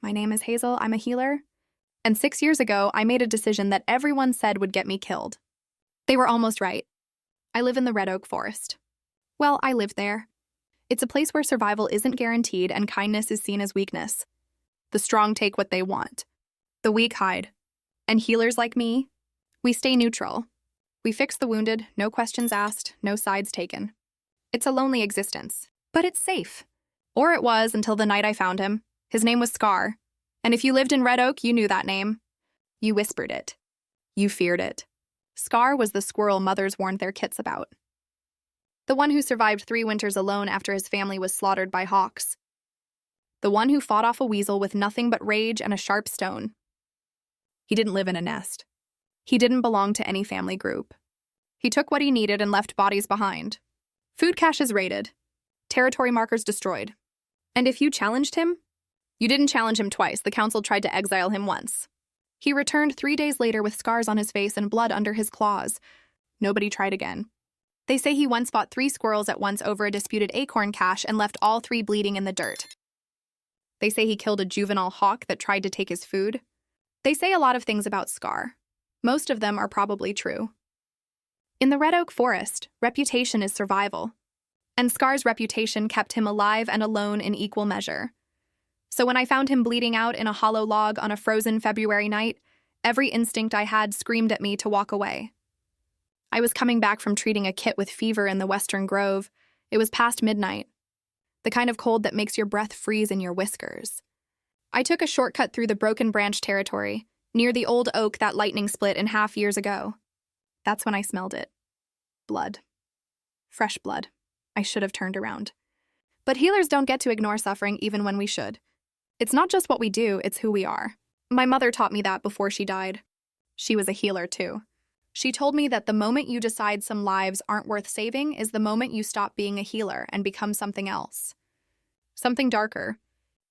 My name is Hazel, I'm a healer. And 6 years ago, I made a decision that everyone said would get me killed. They were almost right. I live in the Red Oak Forest. Well, I live there. It's a place where survival isn't guaranteed and kindness is seen as weakness. The strong take what they want. The weak hide. And healers like me, we stay neutral. We fix the wounded, no questions asked, no sides taken. It's a lonely existence, but it's safe. Or it was until the night I found him. His name was Scar. And if you lived in Red Oak, you knew that name. You whispered it. You feared it. Scar was the squirrel mothers warned their kits about. The one who survived 3 winters alone after his family was slaughtered by hawks. The one who fought off a weasel with nothing but rage and a sharp stone. He didn't live in a nest. He didn't belong to any family group. He took what he needed and left bodies behind. Food caches raided. Territory markers destroyed. And if you challenged him, you didn't challenge him twice. The council tried to exile him once. He returned 3 days later with scars on his face and blood under his claws. Nobody tried again. They say he once fought 3 squirrels at once over a disputed acorn cache and left all 3 bleeding in the dirt. They say he killed a juvenile hawk that tried to take his food. They say a lot of things about Scar. Most of them are probably true. In the Red Oak Forest, reputation is survival. And Scar's reputation kept him alive and alone in equal measure. So when I found him bleeding out in a hollow log on a frozen February night, every instinct I had screamed at me to walk away. I was coming back from treating a kit with fever in the Western Grove. It was past midnight. The kind of cold that makes your breath freeze in your whiskers. I took a shortcut through the Broken Branch territory, near the old oak that lightning split in half years ago. That's when I smelled it. Blood. Fresh blood. I should have turned around. But healers don't get to ignore suffering even when we should. It's not just what we do, it's who we are. My mother taught me that before she died. She was a healer too. She told me that the moment you decide some lives aren't worth saving is the moment you stop being a healer and become something else. Something darker.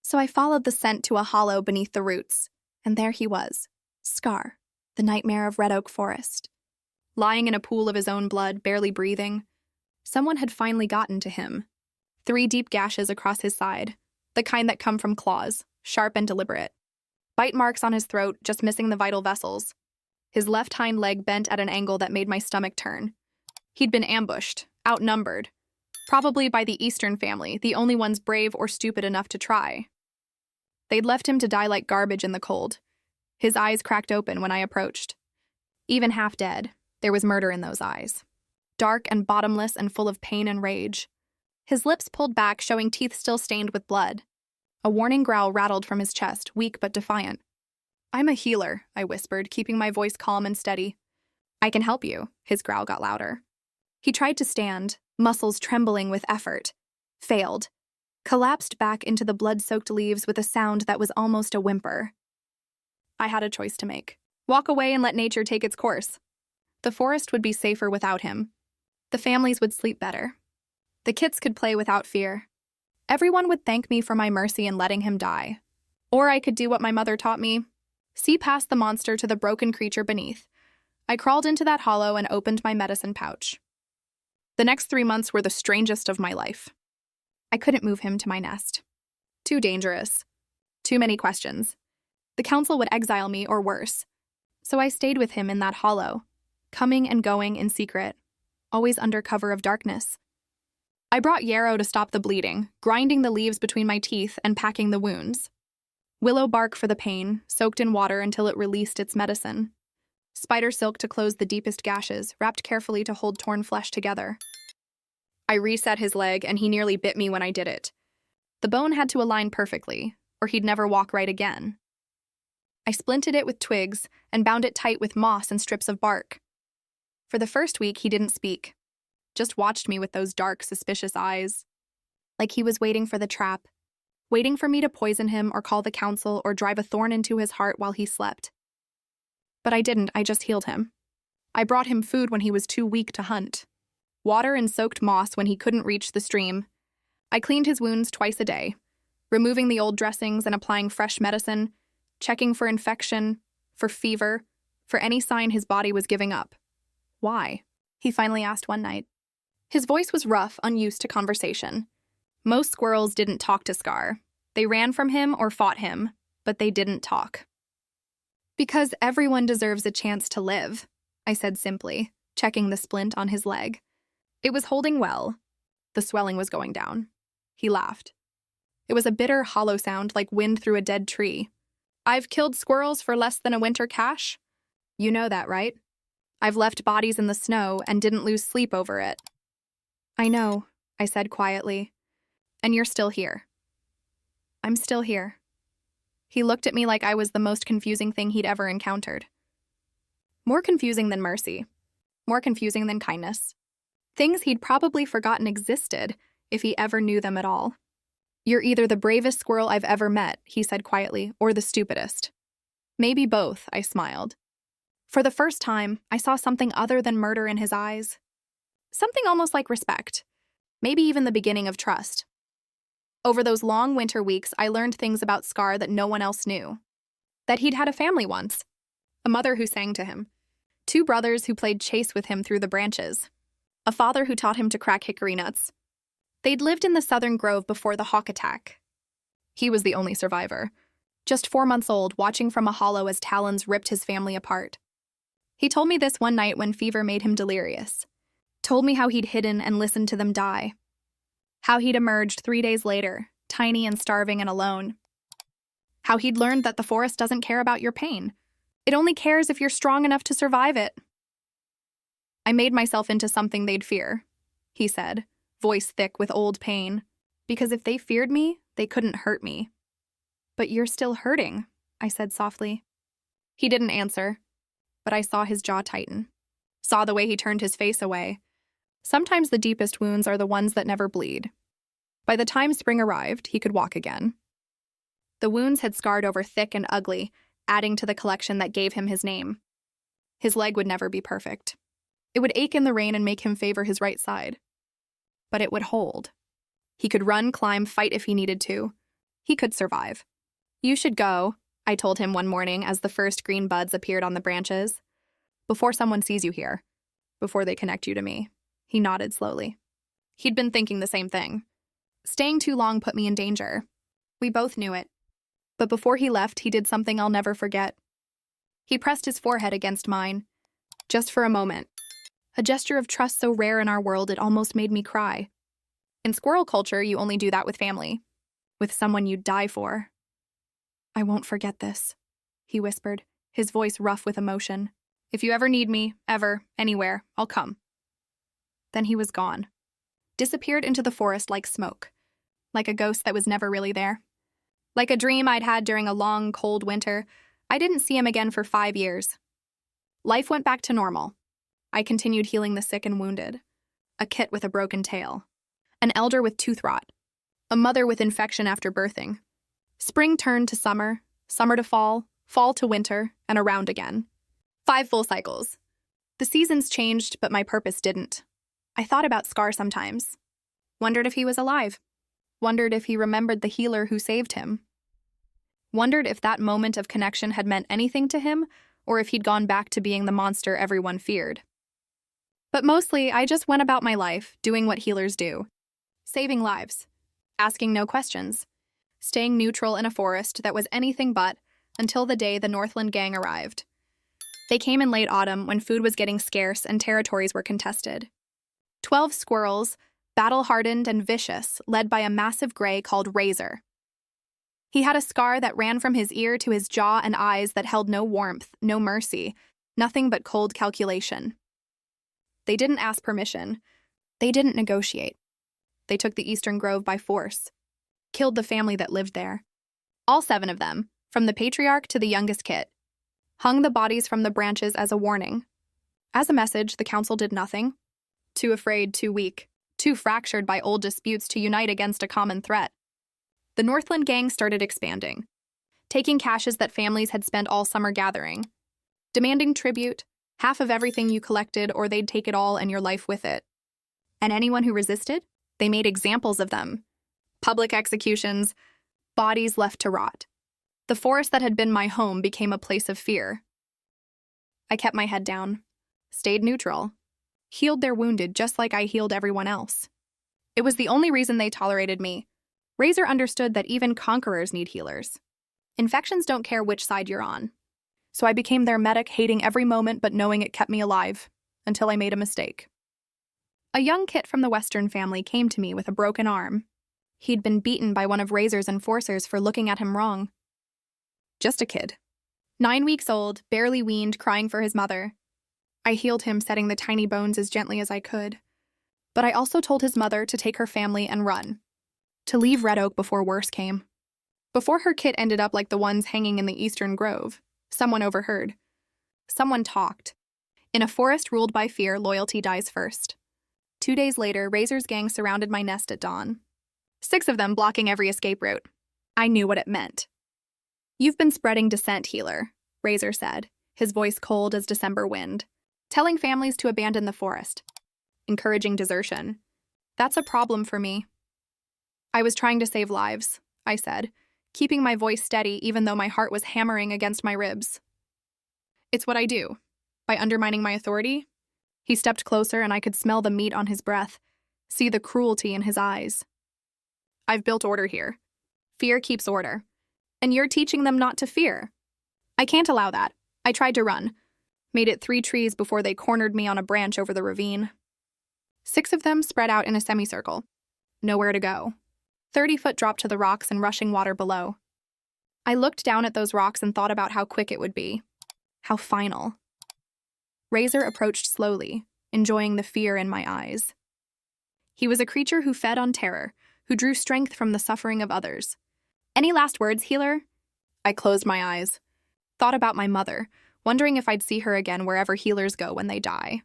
So I followed the scent to a hollow beneath the roots, and there he was, Scar, the nightmare of Red Oak Forest. Lying in a pool of his own blood, barely breathing. Someone had finally gotten to him. 3 deep gashes across his side, the kind that come from claws, sharp and deliberate. Bite marks on his throat, just missing the vital vessels. His left hind leg bent at an angle that made my stomach turn. He'd been ambushed, outnumbered. Probably by the Eastern family, the only ones brave or stupid enough to try. They'd left him to die like garbage in the cold. His eyes cracked open when I approached. Even half dead, there was murder in those eyes. Dark and bottomless and full of pain and rage. His lips pulled back, showing teeth still stained with blood. A warning growl rattled from his chest, weak but defiant. "I'm a healer," I whispered, keeping my voice calm and steady. "I can help you," his growl got louder. He tried to stand, muscles trembling with effort. Failed. Collapsed back into the blood-soaked leaves with a sound that was almost a whimper. I had a choice to make. Walk away and let nature take its course. The forest would be safer without him. The families would sleep better. The kits could play without fear. Everyone would thank me for my mercy in letting him die. Or I could do what my mother taught me. See past the monster to the broken creature beneath. I crawled into that hollow and opened my medicine pouch. The next 3 months were the strangest of my life. I couldn't move him to my nest. Too dangerous. Too many questions. The council would exile me or worse. So I stayed with him in that hollow, coming and going in secret, always under cover of darkness. I brought yarrow to stop the bleeding, grinding the leaves between my teeth and packing the wounds. Willow bark for the pain, soaked in water until it released its medicine. Spider silk to close the deepest gashes, wrapped carefully to hold torn flesh together. I reset his leg, and he nearly bit me when I did it. The bone had to align perfectly, or he'd never walk right again. I splinted it with twigs and bound it tight with moss and strips of bark. For the first week, he didn't speak, just watched me with those dark, suspicious eyes, like he was waiting for the trap, waiting for me to poison him or call the council or drive a thorn into his heart while he slept. But I didn't, I just healed him. I brought him food when he was too weak to hunt. Water and soaked moss when he couldn't reach the stream. I cleaned his wounds twice a day, removing the old dressings and applying fresh medicine, checking for infection, for fever, for any sign his body was giving up. "Why?" he finally asked one night. His voice was rough, unused to conversation. Most squirrels didn't talk to Scar. They ran from him or fought him, but they didn't talk. Because everyone deserves a chance to live, I said simply, checking the splint on his leg. It was holding well. The swelling was going down. He laughed. It was a bitter, hollow sound like wind through a dead tree. I've killed squirrels for less than a winter cash. You know that, right? I've left bodies in the snow and didn't lose sleep over it. I know, I said quietly. And you're still here. I'm still here. He looked at me like I was the most confusing thing he'd ever encountered. More confusing than mercy. More confusing than kindness. Things he'd probably forgotten existed if he ever knew them at all. You're either the bravest squirrel I've ever met, he said quietly, or the stupidest. Maybe both, I smiled. For the first time, I saw something other than murder in his eyes. Something almost like respect. Maybe even the beginning of trust. Over those long winter weeks, I learned things about Scar that no one else knew. That he'd had a family once. A mother who sang to him. 2 brothers who played chase with him through the branches. A father who taught him to crack hickory nuts. They'd lived in the southern grove before the hawk attack. He was the only survivor. Just 4 months old, watching from a hollow as talons ripped his family apart. He told me this one night when fever made him delirious. Told me how he'd hidden and listened to them die. How he'd emerged 3 days later, tiny and starving and alone. How he'd learned that the forest doesn't care about your pain. It only cares if you're strong enough to survive it. I made myself into something they'd fear, he said, voice thick with old pain. Because if they feared me, they couldn't hurt me. But you're still hurting, I said softly. He didn't answer, but I saw his jaw tighten. Saw the way he turned his face away. Sometimes the deepest wounds are the ones that never bleed. By the time spring arrived, he could walk again. The wounds had scarred over thick and ugly, adding to the collection that gave him his name. His leg would never be perfect. It would ache in the rain and make him favor his right side. But it would hold. He could run, climb, fight if he needed to. He could survive. You should go, I told him one morning as the first green buds appeared on the branches. Before someone sees you here. Before they connect you to me. He nodded slowly. He'd been thinking the same thing. Staying too long put me in danger. We both knew it. But before he left, he did something I'll never forget. He pressed his forehead against mine. Just for a moment. A gesture of trust so rare in our world it almost made me cry. In squirrel culture, you only do that with family. With someone you'd die for. I won't forget this, he whispered, his voice rough with emotion. If you ever need me, ever, anywhere, I'll come. Then he was gone. Disappeared into the forest like smoke. Like a ghost that was never really there. Like a dream I'd had during a long, cold winter, I didn't see him again for 5 years. Life went back to normal. I continued healing the sick and wounded. A kit with a broken tail. An elder with tooth rot. A mother with infection after birthing. Spring turned to summer, summer to fall, fall to winter, and around again. 5 full cycles. The seasons changed, but my purpose didn't. I thought about Scar sometimes. Wondered if he was alive. Wondered if he remembered the healer who saved him. Wondered if that moment of connection had meant anything to him, or if he'd gone back to being the monster everyone feared. But mostly, I just went about my life, doing what healers do. Saving lives. Asking no questions. Staying neutral in a forest that was anything but, until the day the Northland Gang arrived. They came in late autumn when food was getting scarce and territories were contested. 12 squirrels, battle-hardened and vicious, led by a massive gray called Razor. He had a scar that ran from his ear to his jaw and eyes that held no warmth, no mercy, nothing but cold calculation. They didn't ask permission. They didn't negotiate. They took the Eastern Grove by force. Killed the family that lived there. All 7 of them, from the patriarch to the youngest kit. Hung the bodies from the branches as a warning. As a message, the council did nothing. Too afraid, too weak, too fractured by old disputes to unite against a common threat. The Northland Gang started expanding, taking caches that families had spent all summer gathering, demanding tribute, half of everything you collected, or they'd take it all and your life with it. And anyone who resisted, they made examples of them. Public executions, bodies left to rot. The forest that had been my home became a place of fear. I kept my head down, stayed neutral, healed their wounded just like I healed everyone else. It was the only reason they tolerated me. Razor understood that even conquerors need healers. Infections don't care which side you're on. So I became their medic, hating every moment but knowing it kept me alive, until I made a mistake. A young kit from the Western family came to me with a broken arm. He'd been beaten by one of Razor's enforcers for looking at him wrong. Just a kid. 9 weeks old, barely weaned, crying for his mother. I healed him, setting the tiny bones as gently as I could. But I also told his mother to take her family and run. To leave Red Oak before worse came. Before her kit ended up like the ones hanging in the Eastern Grove, someone overheard. Someone talked. In a forest ruled by fear, loyalty dies first. 2 days later, Razor's gang surrounded my nest at dawn. 6 of them blocking every escape route. I knew what it meant. "You've been spreading dissent, healer," Razor said, his voice cold as December wind. "Telling families to abandon the forest. Encouraging desertion. That's a problem for me." "I was trying to save lives," I said, keeping my voice steady even though my heart was hammering against my ribs. "It's what I do. By undermining my authority?" He stepped closer and I could smell the meat on his breath, see the cruelty in his eyes. "I've built order here. Fear keeps order. And you're teaching them not to fear. I can't allow that. I tried to run. Made it 3 trees before they cornered me on a branch over the ravine. 6 of them spread out in a semicircle. Nowhere to go. 30-foot drop to the rocks and rushing water below. I looked down at those rocks and thought about how quick it would be. How final. Razor approached slowly, enjoying the fear in my eyes. He was a creature who fed on terror, who drew strength from the suffering of others. "Any last words, healer?" I closed my eyes. Thought about my mother, wondering if I'd see her again wherever healers go when they die.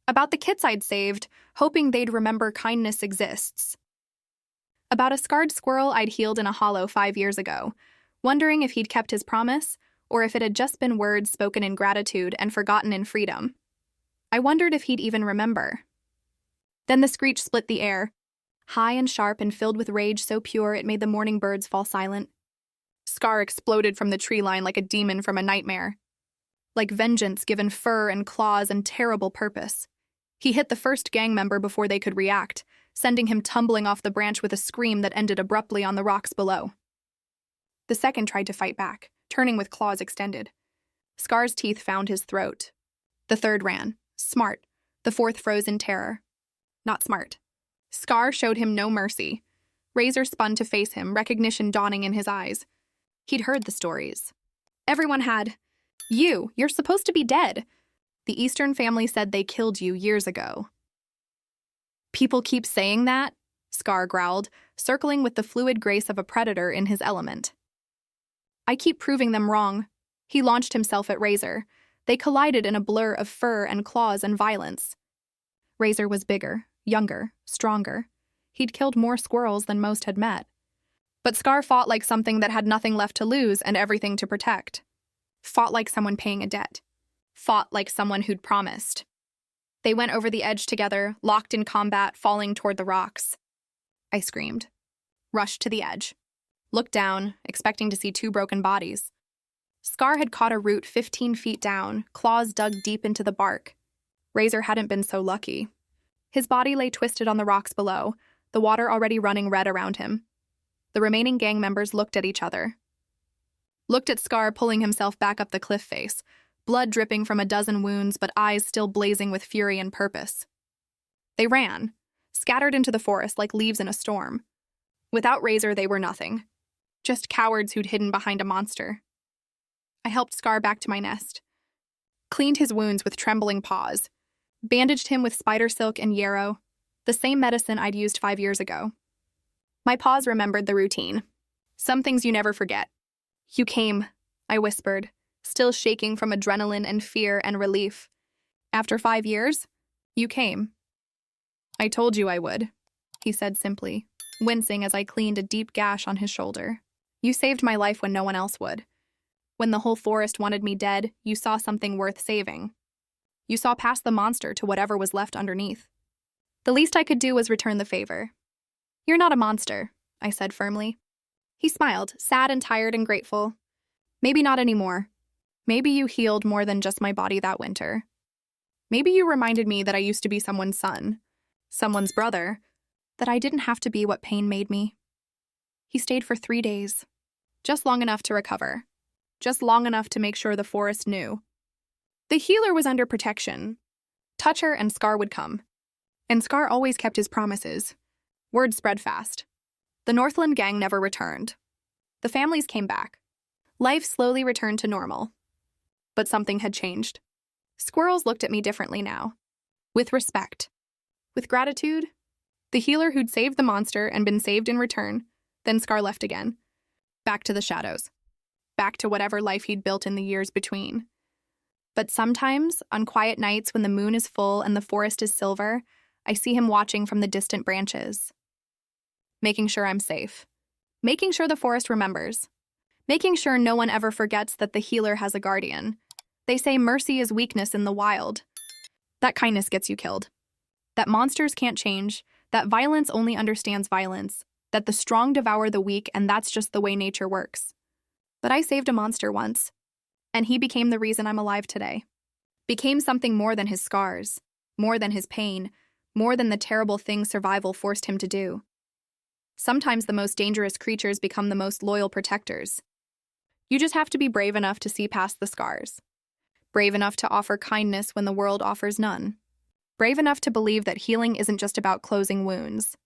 About the kits I'd saved, hoping they'd remember kindness exists. About a scarred squirrel I'd healed in a hollow 5 years ago, wondering if he'd kept his promise, or if it had just been words spoken in gratitude and forgotten in freedom. I wondered if he'd even remember. Then the screech split the air, high and sharp and filled with rage so pure it made the morning birds fall silent. Scar exploded from the tree line like a demon from a nightmare. Like vengeance given fur and claws and terrible purpose. He hit the first gang member before they could react, sending him tumbling off the branch with a scream that ended abruptly on the rocks below. The second tried to fight back, turning with claws extended. Scar's teeth found his throat. The third ran. Smart. The fourth froze in terror. Not smart. Scar showed him no mercy. Razor spun to face him, recognition dawning in his eyes. He'd heard the stories. Everyone had. You're supposed to be dead. The Eastern family said they killed you years ago. People keep saying that, Scar growled, circling with the fluid grace of a predator in his element. I keep proving them wrong. He launched himself at Razor. They collided in a blur of fur and claws and violence. Razor was bigger, younger, stronger. He'd killed more squirrels than most had met. But Scar fought like something that had nothing left to lose and everything to protect. Fought like someone paying a debt. Fought like someone who'd promised. They went over the edge together, locked in combat, falling toward the rocks. I screamed. Rushed to the edge. Looked down, expecting to see 2 broken bodies. Scar had caught a root 15 feet down, claws dug deep into the bark. Razor hadn't been so lucky. His body lay twisted on the rocks below, the water already running red around him. The remaining gang members looked at each other. Looked at Scar pulling himself back up the cliff face, blood dripping from a dozen wounds but eyes still blazing with fury and purpose. They ran, scattered into the forest like leaves in a storm. Without Razor, they were nothing. Just cowards who'd hidden behind a monster. I helped Scar back to my nest. Cleaned his wounds with trembling paws. Bandaged him with spider silk and yarrow, the same medicine I'd used 5 years ago. My paws remembered the routine. Some things you never forget. "You came," I whispered, still shaking from adrenaline and fear and relief. "After 5 years, you came." "I told you I would," he said simply, wincing as I cleaned a deep gash on his shoulder. "You saved my life when no one else would. When the whole forest wanted me dead, you saw something worth saving. You saw past the monster to whatever was left underneath. The least I could do was return the favor." "You're not a monster," I said firmly. He smiled, sad and tired and grateful. "Maybe not anymore. Maybe you healed more than just my body that winter. Maybe you reminded me that I used to be someone's son, someone's brother, that I didn't have to be what pain made me." He stayed for 3 days, just long enough to recover, just long enough to make sure the forest knew. The healer was under protection. Toucher and Scar would come. And Scar always kept his promises. Word spread fast. The Northland Gang never returned. The families came back. Life slowly returned to normal. But something had changed. Squirrels looked at me differently now. With respect. With gratitude. The healer who'd saved the monster and been saved in return. Then Scar left again. Back to the shadows. Back to whatever life he'd built in the years between. But sometimes, on quiet nights when the moon is full and the forest is silver, I see him watching from the distant branches. Making sure I'm safe. Making sure the forest remembers. Making sure no one ever forgets that the healer has a guardian. They say mercy is weakness in the wild. That kindness gets you killed. That monsters can't change. That violence only understands violence. That the strong devour the weak, and that's just the way nature works. But I saved a monster once. And he became the reason I'm alive today. Became something more than his scars. More than his pain. More than the terrible things survival forced him to do. Sometimes the most dangerous creatures become the most loyal protectors. You just have to be brave enough to see past the scars. Brave enough to offer kindness when the world offers none. Brave enough to believe that healing isn't just about closing wounds.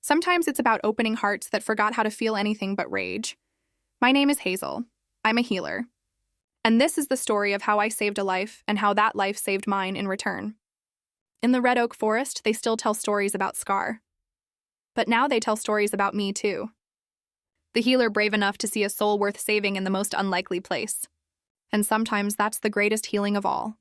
Sometimes it's about opening hearts that forgot how to feel anything but rage. My name is Hazel. I'm a healer. And this is the story of how I saved a life and how that life saved mine in return. In the Red Oak Forest, they still tell stories about Scar. But now they tell stories about me, too. The healer brave enough to see a soul worth saving in the most unlikely place. And sometimes that's the greatest healing of all.